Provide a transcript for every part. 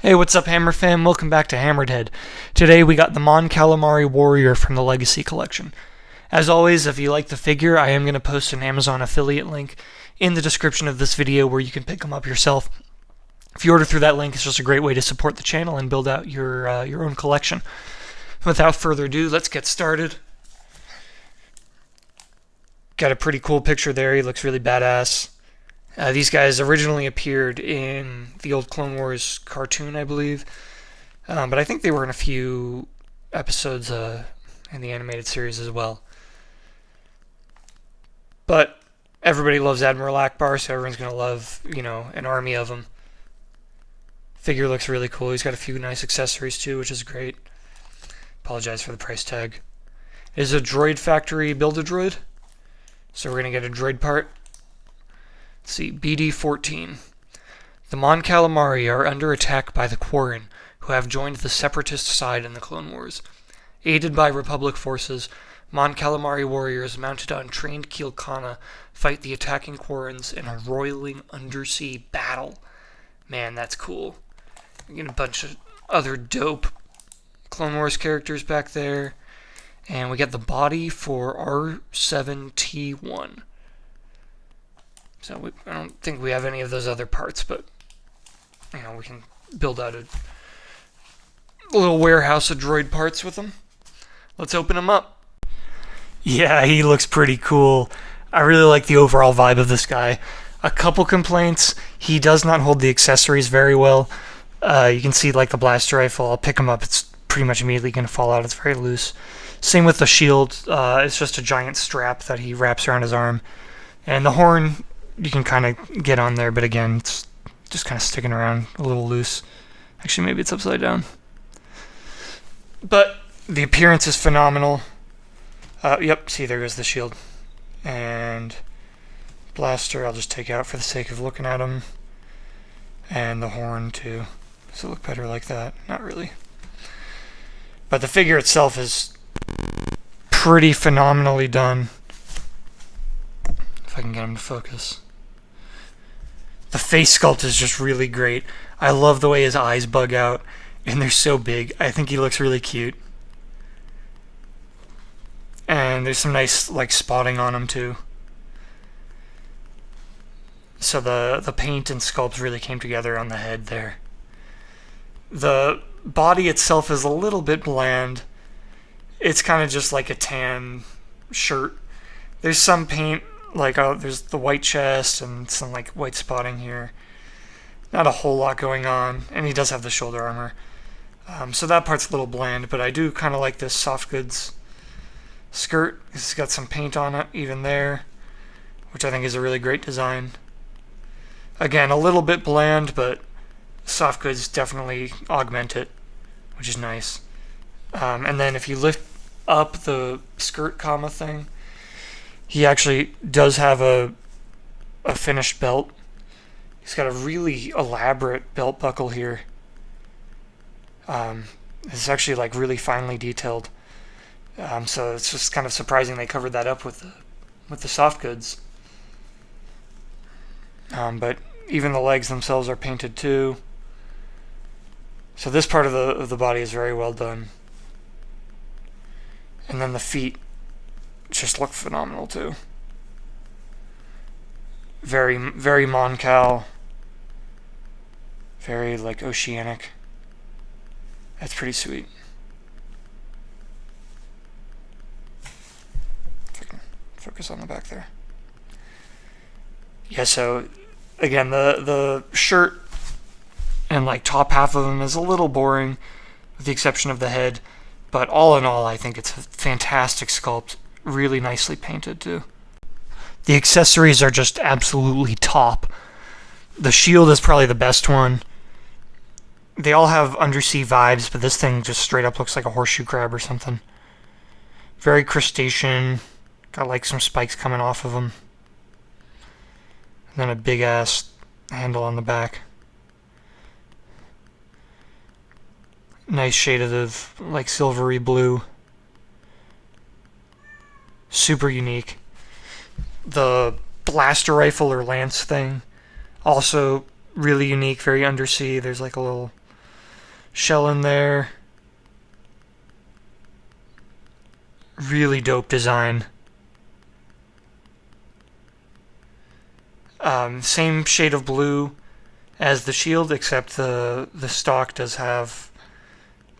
Hey, what's up, Hammer fam? Welcome back to HammeredHead. Today we got the Mon Calamari Warrior from the Legacy Collection. As always, if you like the figure, I am going to post an Amazon affiliate link in the description of this video where you can pick them up yourself. If you order through that link, it's just a great way to support the channel and build out your own collection. Without further ado, let's get started. Got a pretty cool picture there. He looks really badass. These guys originally appeared in the old Clone Wars cartoon, I believe. But I think they were in a few episodes in the animated series as well. But everybody loves Admiral Akbar, so everyone's going to love, an army of them. Figure looks really cool. He's got a few nice accessories too, which is great. Apologize for the price tag. It is a Droid Factory Build-A-Droid. So we're going to get a droid part. Let's see, BD-14. The Mon Calamari are under attack by the Quarren, who have joined the Separatist side in the Clone Wars. Aided by Republic forces, Mon Calamari warriors mounted on trained Kielkana fight the attacking Quarrens in a roiling undersea battle. Man, that's cool. We get a bunch of other dope Clone Wars characters back there. And we get the body for R7T1. So I don't think we have any of those other parts, but we can build out a little warehouse of droid parts with them. Let's open them up. Yeah, he looks pretty cool. I really like the overall vibe of this guy. A couple complaints: he does not hold the accessories very well. You can see like the blaster rifle. I'll pick him up. It's pretty much immediately going to fall out. It's very loose. Same with the shield. It's just a giant strap that he wraps around his arm. And the horn, you can kind of get on there, but again, it's just kind of sticking around a little loose. Actually, maybe it's upside down. But the appearance is phenomenal. Yep, see, there goes the shield. And blaster, I'll just take out for the sake of looking at him. And the horn, too. Does it look better like that? Not really. But the figure itself is pretty phenomenally done. If I can get him to focus. The face sculpt is just really great. I love the way his eyes bug out, and they're so big. I think he looks really cute. And there's some nice spotting on him too. So the paint and sculpt really came together on the head there. The body itself is a little bit bland. It's kind of just like a tan shirt. There's some paint, there's the white chest and some white spotting here. Not a whole lot going on, and he does have the shoulder armor. So that part's a little bland, but I do kind of like this soft goods skirt. It's got some paint on it, even there, which I think is a really great design. Again, a little bit bland, but soft goods definitely augment it, which is nice. And then if you lift up the skirt comma thing, he actually does have a finished belt. He's got a really elaborate belt buckle here. It's actually really finely detailed. So it's just kind of surprising they covered that up with the soft goods. But even the legs themselves are painted too. So this part of the body is very well done. And then the feet just look phenomenal too. Very, very Mon Cal. Very oceanic. That's pretty sweet. If I can focus on the back there. Yeah, so again, the shirt and top half of him is a little boring, with the exception of the head. But all in all, I think it's a fantastic sculpt. Really nicely painted, too. The accessories are just absolutely top. The shield is probably the best one. They all have undersea vibes, but this thing just straight up looks like a horseshoe crab or something. Very crustacean. Got some spikes coming off of them. And then a big-ass handle on the back. Nice shade of silvery blue. Super unique. The blaster rifle or lance thing, also really unique, very undersea. There's a little shell in there. Really dope design. Same shade of blue as the shield, except the stock does have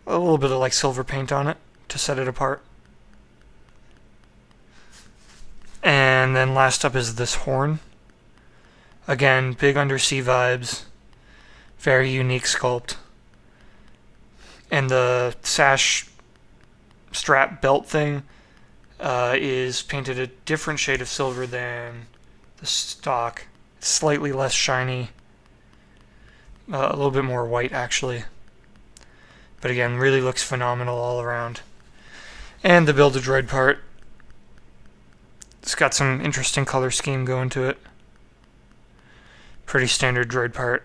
a little bit of like silver paint on it to set it apart. And then last up is this horn. Again, big undersea vibes. Very unique sculpt. And the sash strap belt thing is painted a different shade of silver than the stock. It's slightly less shiny. A little bit more white, actually. But again, really looks phenomenal all around. And the Build-A-Droid part. It's got some interesting color scheme going to it. Pretty standard droid part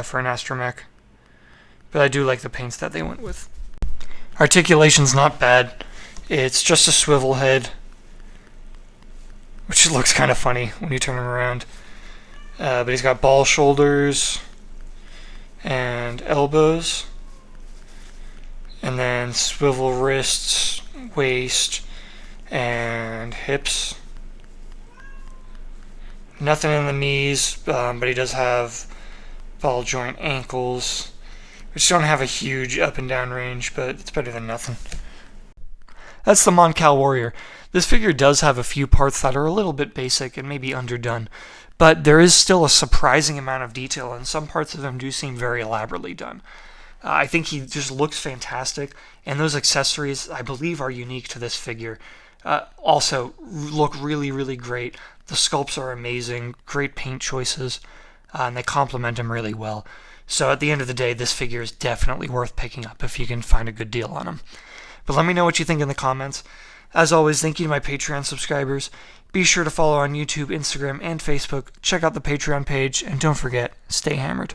for an astromech. But I do like the paints that they went with. Articulation's not bad. It's just a swivel head, which looks kind of funny when you turn him around. But he's got ball shoulders and elbows, and then swivel wrists, waist, and hips. Nothing in the knees, but he does have ball joint ankles, which don't have a huge up and down range, but it's better than nothing. That's the Mon Cal Warrior. This figure does have a few parts that are a little bit basic and maybe underdone, but there is still a surprising amount of detail, and some parts of him do seem very elaborately done. I think he just looks fantastic, and those accessories, I believe, are unique to this figure. Also, look really, really great. The sculpts are amazing, great paint choices, and they complement him really well. So at the end of the day, this figure is definitely worth picking up if you can find a good deal on him. But let me know what you think in the comments. As always, thank you to my Patreon subscribers. Be sure to follow on YouTube, Instagram, and Facebook. Check out the Patreon page, and don't forget, stay hammered.